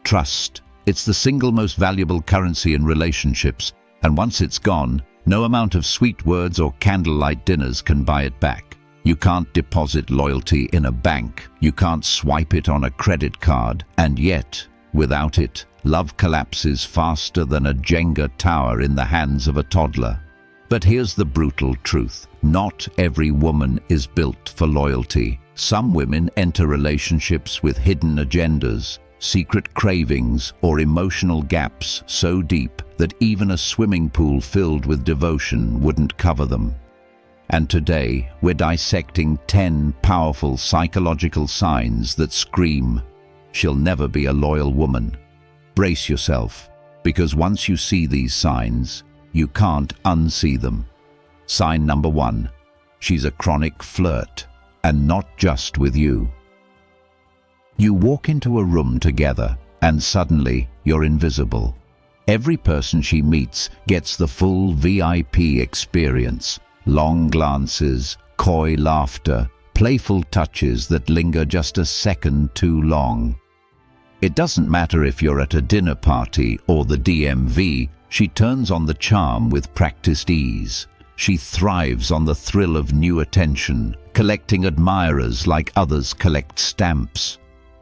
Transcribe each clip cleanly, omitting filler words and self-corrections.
Trust. It's the single most valuable currency in relationships, and once it's gone, no amount of sweet words or candlelight dinners can buy it back. You can't deposit loyalty in a bank, you can't swipe it on a credit card, and yet, without it, love collapses faster than a Jenga tower in the hands of a toddler. But here's the brutal truth. Not every woman is built for loyalty. Some women enter relationships with hidden agendas, secret cravings, or emotional gaps so deep that even a swimming pool filled with devotion wouldn't cover them. And today, we're dissecting 10 powerful psychological signs that scream, "She'll never be a loyal woman." Brace yourself, because once you see these signs, you can't unsee them. Sign number 1. She's a chronic flirt, and not just with you. You walk into a room together, and suddenly you're invisible. Every person she meets gets the full VIP experience. Long glances, coy laughter, playful touches that linger just a second too long. It doesn't matter if you're at a dinner party or the DMV, she turns on the charm with practiced ease. She thrives on the thrill of new attention, collecting admirers like others collect stamps.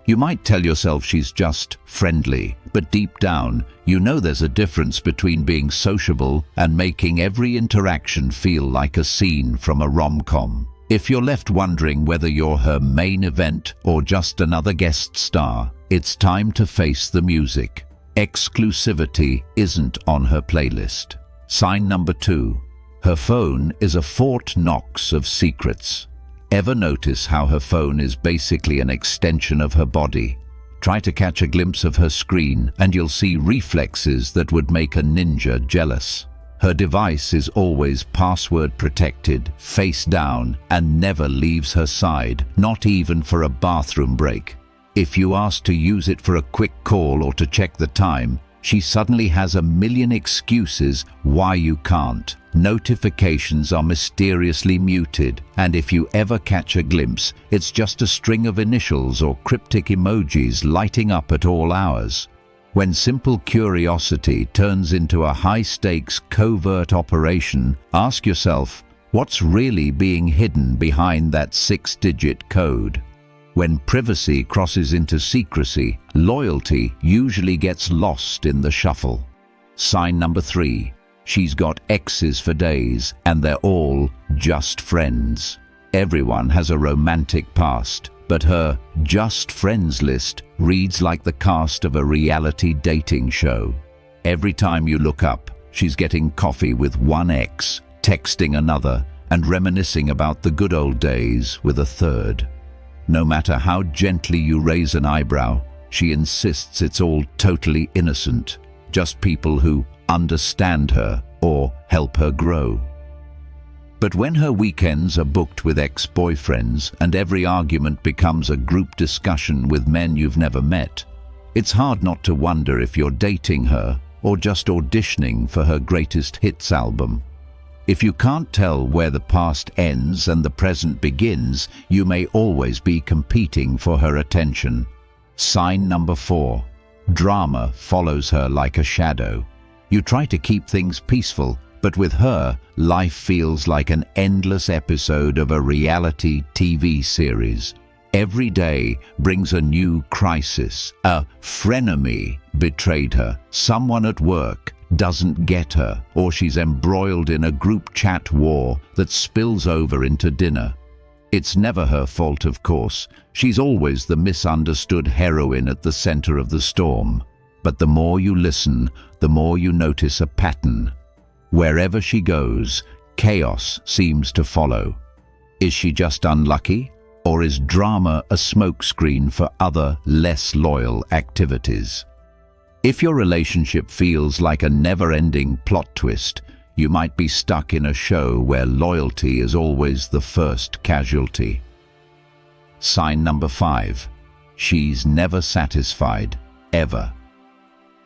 You might tell yourself she's just friendly, but deep down, you know there's a difference between being sociable and making every interaction feel like a scene from a rom-com. If you're left wondering whether you're her main event or just another guest star, it's time to face the music. Exclusivity isn't on her playlist. Sign number 2. Her phone is a Fort Knox of secrets. Ever notice how her phone is basically an extension of her body? Try to catch a glimpse of her screen and you'll see reflexes that would make a ninja jealous. Her device is always password protected, face down, and never leaves her side, not even for a bathroom break. If you ask to use it for a quick call or to check the time, she suddenly has a million excuses why you can't. Notifications are mysteriously muted, and if you ever catch a glimpse, it's just a string of initials or cryptic emojis lighting up at all hours. When simple curiosity turns into a high-stakes covert operation, ask yourself, what's really being hidden behind that 6-digit code? When privacy crosses into secrecy, loyalty usually gets lost in the shuffle. Sign number 3. She's got exes for days, and they're all just friends. Everyone has a romantic past, but her just friends list reads like the cast of a reality dating show. Every time you look up, she's getting coffee with one ex, texting another, and reminiscing about the good old days with a third. No matter how gently you raise an eyebrow, she insists it's all totally innocent, just people who understand her or help her grow. But when her weekends are booked with ex-boyfriends and every argument becomes a group discussion with men you've never met, it's hard not to wonder if you're dating her or just auditioning for her greatest hits album. If you can't tell where the past ends and the present begins, you may always be competing for her attention. Sign number 4. Drama follows her like a shadow. You try to keep things peaceful, but with her, life feels like an endless episode of a reality TV series. Every day brings a new crisis. A frenemy betrayed her. Someone at work doesn't get her, or she's embroiled in a group chat war that spills over into dinner. It's never her fault, of course. She's always the misunderstood heroine at the center of the storm. But the more you listen, the more you notice a pattern. Wherever she goes, chaos seems to follow. Is she just unlucky? Or is drama a smokescreen for other, less loyal activities? If your relationship feels like a never-ending plot twist, you might be stuck in a show where loyalty is always the first casualty. Sign number 5. She's never satisfied, ever.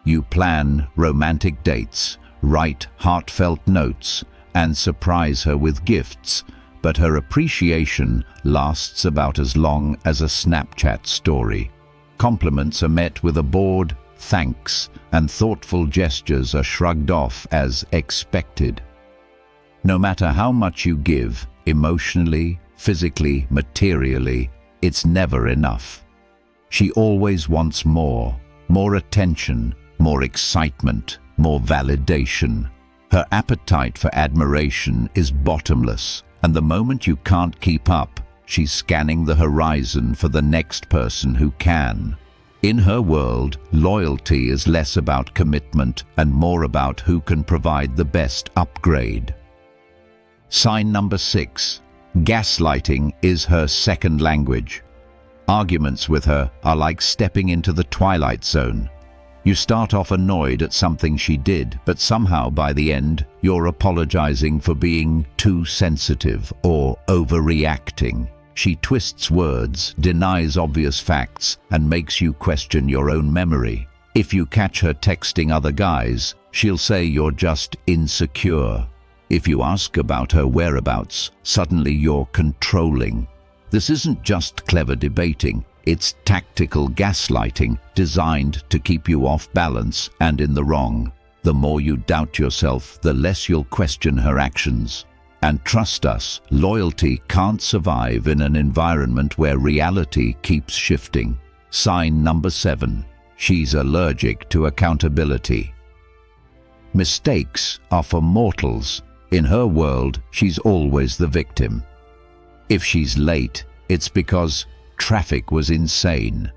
You plan romantic dates, write heartfelt notes, and surprise her with gifts, but her appreciation lasts about as long as a Snapchat story. Compliments are met with a bored, thanks, and thoughtful gestures are shrugged off as expected. No matter how much you give, emotionally, physically, materially, it's never enough. She always wants more attention, more excitement, more validation. Her appetite for admiration is bottomless, and the moment you can't keep up, she's scanning the horizon for the next person who can. In her world, loyalty is less about commitment and more about who can provide the best upgrade. Sign number 6. Gaslighting is her second language. Arguments with her are like stepping into the twilight zone. You start off annoyed at something she did, but somehow by the end, you're apologizing for being too sensitive or overreacting. She twists words, denies obvious facts, and makes you question your own memory. If you catch her texting other guys, she'll say you're just insecure. If you ask about her whereabouts, suddenly you're controlling. This isn't just clever debating, it's tactical gaslighting designed to keep you off balance and in the wrong. The more you doubt yourself, the less you'll question her actions. And trust us, loyalty can't survive in an environment where reality keeps shifting. Sign number 7. She's allergic to accountability. Mistakes are for mortals. In her world, she's always the victim. If she's late, it's because traffic was insane.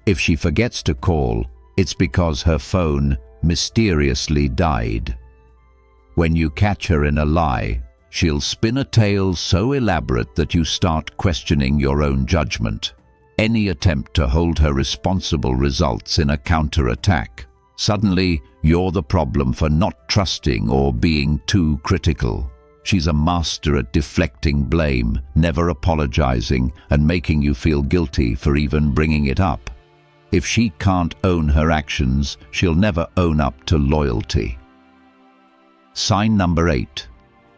If she forgets to call, it's because her phone mysteriously died. When you catch her in a lie, she'll spin a tale so elaborate that you start questioning your own judgment. Any attempt to hold her responsible results in a counterattack. Suddenly, you're the problem for not trusting or being too critical. She's a master at deflecting blame, never apologizing, and making you feel guilty for even bringing it up. If she can't own her actions, she'll never own up to loyalty. Sign number 8.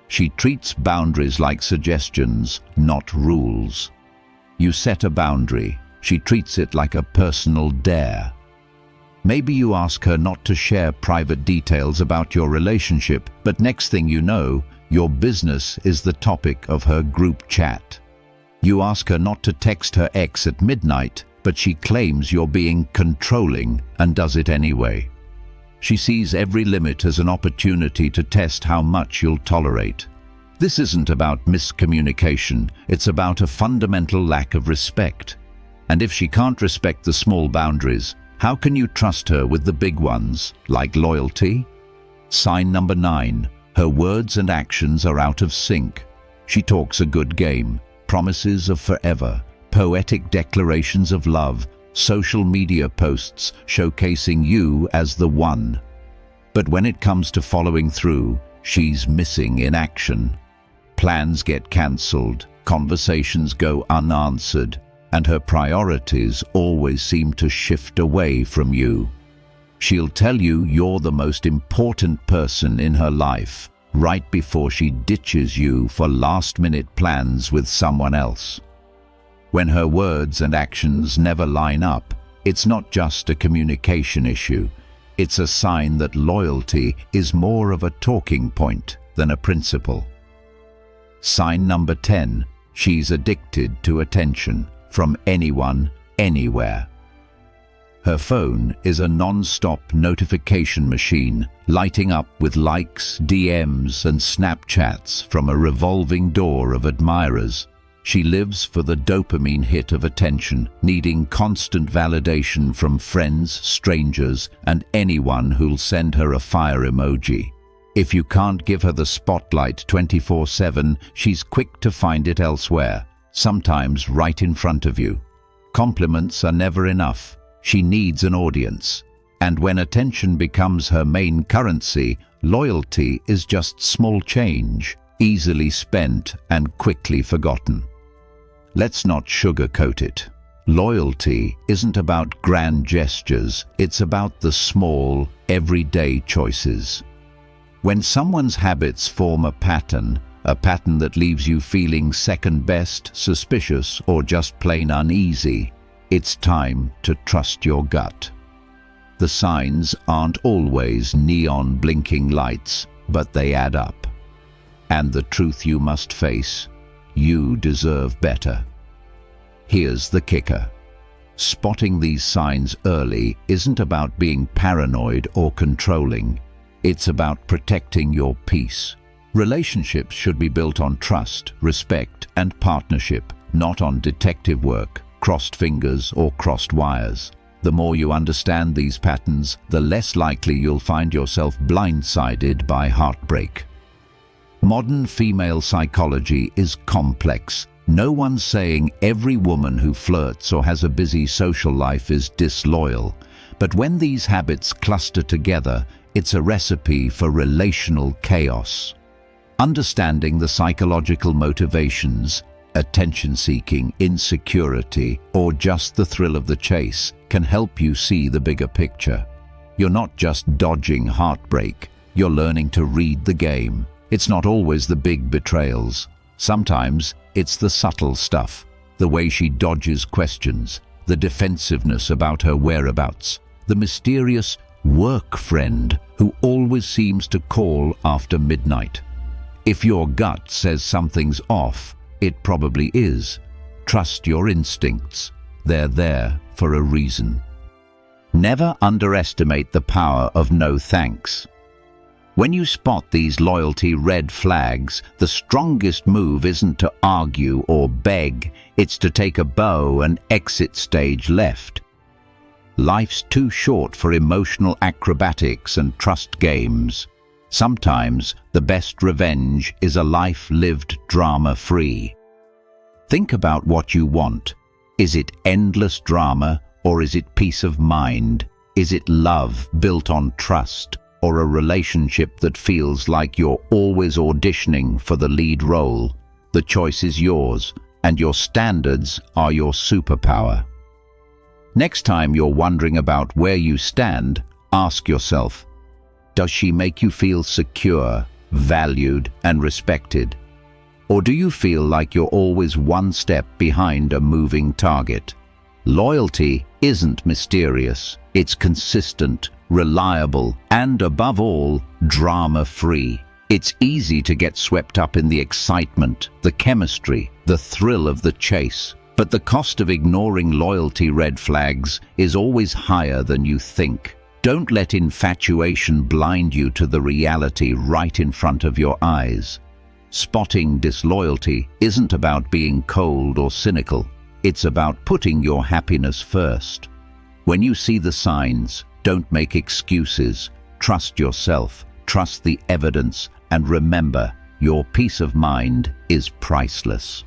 She treats boundaries like suggestions, not rules. You set a boundary, she treats it like a personal dare. Maybe you ask her not to share private details about your relationship, but next thing you know, your business is the topic of her group chat. You ask her not to text her ex at midnight, but she claims you're being controlling and does it anyway. She sees every limit as an opportunity to test how much you'll tolerate. This isn't about miscommunication, it's about a fundamental lack of respect. And if she can't respect the small boundaries, how can you trust her with the big ones, like loyalty? Sign number 9. Her words and actions are out of sync. She talks a good game, promises of forever, poetic declarations of love, social media posts showcasing you as the one. But when it comes to following through, she's missing in action. Plans get cancelled, conversations go unanswered, and her priorities always seem to shift away from you. She'll tell you you're the most important person in her life, right before she ditches you for last-minute plans with someone else. When her words and actions never line up, it's not just a communication issue. It's a sign that loyalty is more of a talking point than a principle. Sign number 10. She's addicted to attention from anyone, anywhere. Her phone is a non-stop notification machine, lighting up with likes, DMs, and Snapchats from a revolving door of admirers. She lives for the dopamine hit of attention, needing constant validation from friends, strangers, and anyone who'll send her a fire emoji. If you can't give her the spotlight 24/7, she's quick to find it elsewhere, sometimes right in front of you. Compliments are never enough. She needs an audience. And when attention becomes her main currency, loyalty is just small change, easily spent and quickly forgotten. Let's not sugarcoat it. Loyalty isn't about grand gestures, it's about the small, everyday choices. When someone's habits form a pattern that leaves you feeling second best, suspicious, or just plain uneasy, it's time to trust your gut. The signs aren't always neon blinking lights, but they add up. And the truth you must face: you deserve better. Here's the kicker. Spotting these signs early isn't about being paranoid or controlling. It's about protecting your peace. Relationships should be built on trust, respect, and partnership, not on detective work, crossed fingers, or crossed wires. The more you understand these patterns, the less likely you'll find yourself blindsided by heartbreak. Modern female psychology is complex. No one's saying every woman who flirts or has a busy social life is disloyal. But when these habits cluster together, it's a recipe for relational chaos. Understanding the psychological motivations, attention-seeking, insecurity, or just the thrill of the chase can help you see the bigger picture. You're not just dodging heartbreak, you're learning to read the game. It's not always the big betrayals. Sometimes it's the subtle stuff, the way she dodges questions, the defensiveness about her whereabouts, the mysterious work friend who always seems to call after midnight. If your gut says something's off, it probably is. Trust your instincts. They're there for a reason. Never underestimate the power of no thanks. When you spot these loyalty red flags, the strongest move isn't to argue or beg, it's to take a bow and exit stage left. Life's too short for emotional acrobatics and trust games. Sometimes the best revenge is a life lived drama-free. Think about what you want. Is it endless drama, or is it peace of mind? Is it love built on trust, or a relationship that feels like you're always auditioning for the lead role? The choice is yours, and your standards are your superpower. Next time you're wondering about where you stand, ask yourself, does she make you feel secure, valued, and respected? Or do you feel like you're always one step behind a moving target? Loyalty isn't mysterious. It's consistent, reliable, and above all, drama-free. It's easy to get swept up in the excitement, the chemistry, the thrill of the chase. But the cost of ignoring loyalty red flags is always higher than you think. Don't let infatuation blind you to the reality right in front of your eyes. Spotting disloyalty isn't about being cold or cynical. It's about putting your happiness first. When you see the signs, don't make excuses. Trust yourself, trust the evidence, and remember, your peace of mind is priceless.